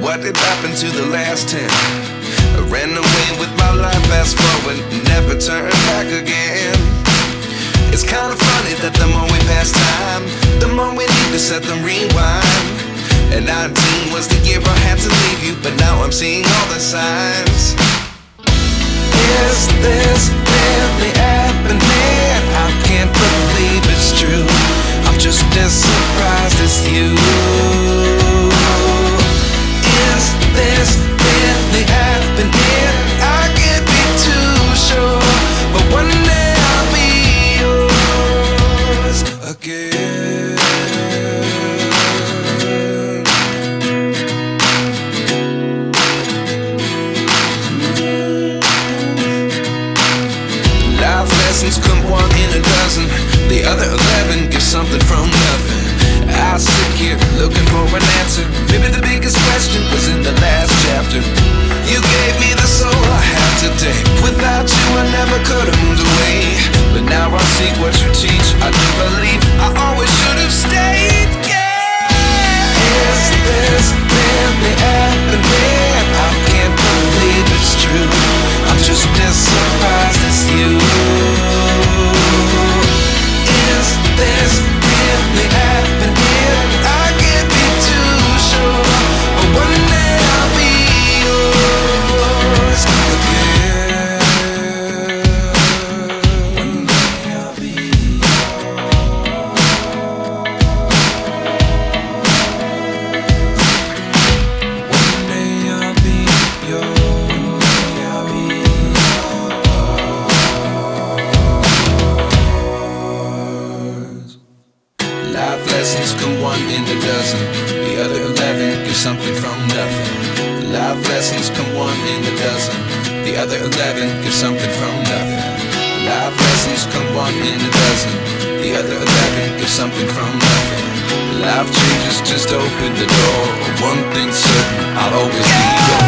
what did happen to the last 10? I ran away with my life, fast forward, never turn back again. It's kind of funny that the more we pass time, the more we need to set them rewind. And 19 was the year I had to leave you, but now I'm seeing all the signs. Is this really happening? I can't believe it's true. I'm just as surprised as you. Is this really happening? I can't be too sure, but one day I'll be yours again. Life lessons come one in a dozen. The other 11 get something from nothing. I sit here looking for an answer. Maybe the biggest question was in the last chapter. You gave me the soul I have today. Without you I never could have moved away. But now I see what you teach. I do believe I always should have stayed. Yeah. Is this really happening? I can't believe it's true. I'm just as surprised as you. Is this really happening? I can't be too sure, but one day I'll be yours again. One day I'll be yours. One day I'll be yours. One day I'll be yours. Life lessons come one in a dozen. The other 11 give something from nothing. Life lessons come one in a dozen. The other 11 give something from nothing. Life lessons come one in a dozen. The other 11 give something from nothing. Life changes just open the door. One thing's certain, I'll always be yours.